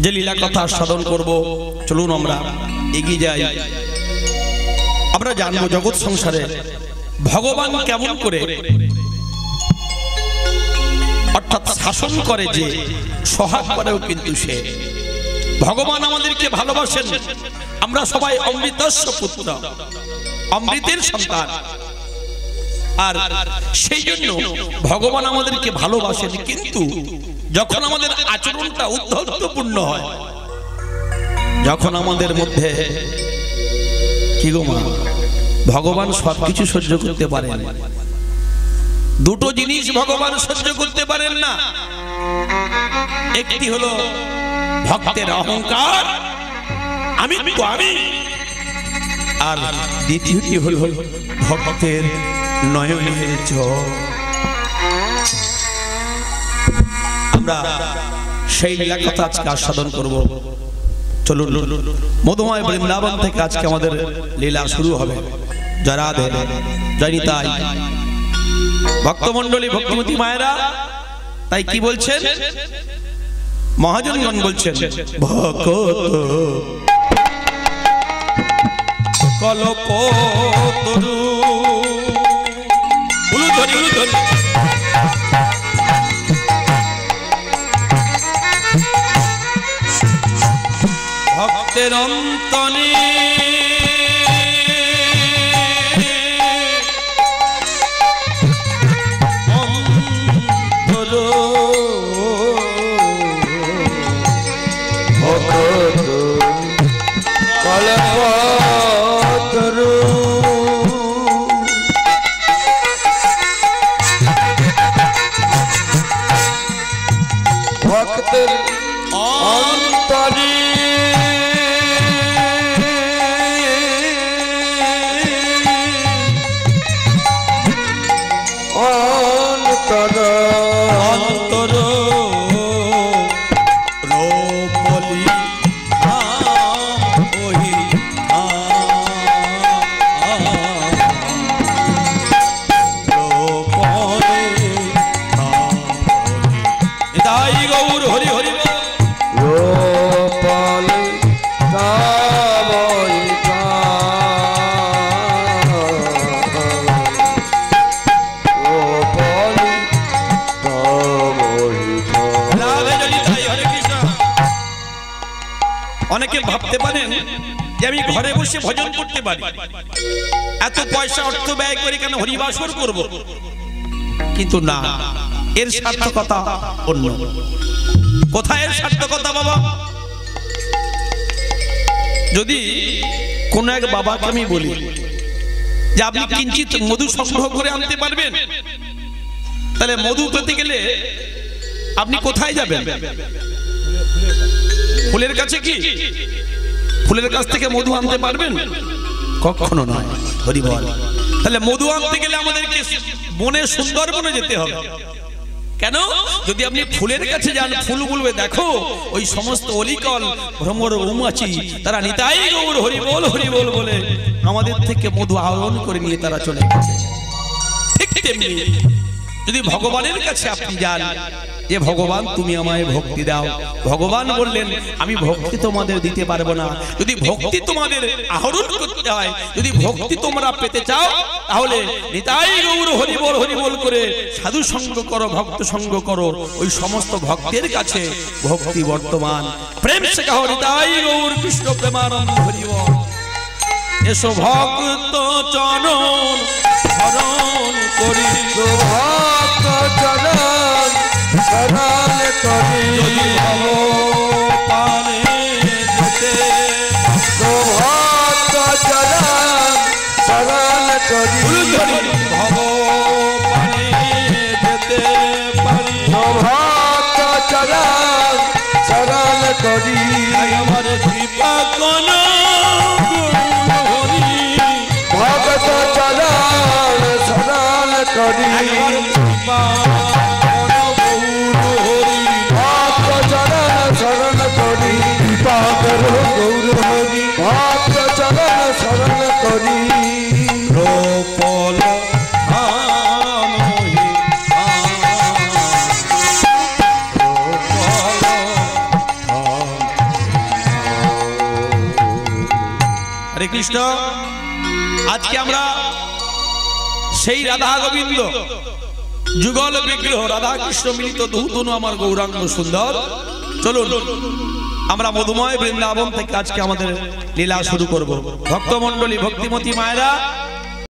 যে লীলা কথা সাধন করব, চলুন আমরা এগিয়ে যাই। আমরা জানবো জগৎ সংসারে ভগবান কেমন করে অর্থাৎ শাসন করে, যে সহায় করেও কিন্তু সে। ভগবান আমাদেরকে ভালোবাসেন। আমরা সবাই অমৃতস্য পুত্র, অমৃতের সন্তান, আর সেই জন্য ভগবান আমাদেরকে ভালোবাসেন। কিন্তু যখন আমাদের আচরণটা উদ্ধতপূর্ণ হয়, যখন আমাদের মধ্যে কি গো মা, ভগবান সবকিছু সহ্য করতে পারেন, দুটো জিনিস ভগবান সহ্য করতে পারেন না। একটি হলো ভক্তের অহংকার, আমি তো আমি, আর দ্বিতীয়টি হলো ভক্তের নয়নের জল। আমরা সেই লীলা কথা আজকে আস্বাদন করব। চলুন, মধুময় বৃন্দাবন থেকে আজকে আমাদের লীলা শুরু হবে। জয় রাধে, জয় নিতাই। ভক্তমণ্ডলী, ভক্তিমতী মায়েরা, তাই কি বলছেন মহাজনগণ? বলছেন ভক্ত কল্পতরু, উলুধ্বনি উলুধ্বনি, ভক্তের অন্তনে ভাবতে পারেন যে আমি ঘরে বসে ভজন করতে পারি, এত পয়সা অর্থ ব্যয় করে কেন হরিবাসর করব? কিন্তু না, এর সার্থকতা অন্য। কোথায় এর সার্থকতা বাবা? যদি কোন এক বাবাকে আমি বলি যে আপনি কিঞ্চিত মধু সংগ্রহ করে আনতে পারবেন, তাহলে মধু পেতে গেলে আপনি কোথায় যাবেন? ফুলের কাছে। কি ফুলের কাছ থেকে মধু আনতে পারবেন? কখনো নয়। হরি বল। তাহলে মধু আনতে গেলে আমাদেরকে বনে, সুন্দরবনে যেতে হবে। কেন? যদি আপনি ফুলের কাছে যান, ফুল বলবে দেখো ওই সমস্ত অলিকল ভ্রমর মৌমাছি তারা নিতাই গৌর হরি বল বলে আমাদের থেকে মধু আহরণ করে নিয়ে তারা চলে গেছে। ঠিক তেমনি যদি ভগবানের কাছে আপনি যান, যে ভগবান তুমি আমায় ভক্তি দাও, ভগবান বললেন আমি ভক্তি তোমাদের দিতে পারবো না। যদি ভক্তি তোমাদের আহরণ করতে হয়, যদি ভক্তি তোমরা পেতে চাও, তাহলে নিতাই গৌর হরি বল করে সাধু সঙ্গ করো, ভক্ত সঙ্গ করো। ওই সমস্ত ভক্তের কাছে ভক্তি বর্তমান। প্রেম সে কাহো নিতাই গৌর কৃষ্ণ প্রেমানন্দ হরি বল। এসো ভক্ত চরণ শরণ করি, ভক্ত চরণ শরণ করি, যদি ভব পানে যেতে, ভক্ত চরণ শরণ করি, ভব পানে যেতে পারি, ভক্ত চরণ শরণ করি, আমার কৃপা কোন ভক্ত চরণ শরণ করি, কৃপা শরণ করি, কৃপা করো গৌর হরি, ভক্ত চরণ শরণ করি। রূপল হরে কৃষ্ণ। আজকে আমরা সেই রাধা গোবিন্দ যুগল বিগ্রহ রাধা কৃষ্ণ মিলিত দুতনু আমার গৌরাঙ্গ সুন্দর। চলুন আমরা মধুময় বৃন্দাবন থেকে আজকে আমাদের লীলা শুরু করব। ভক্তমণ্ডলী ভক্তিমতী মায়েরা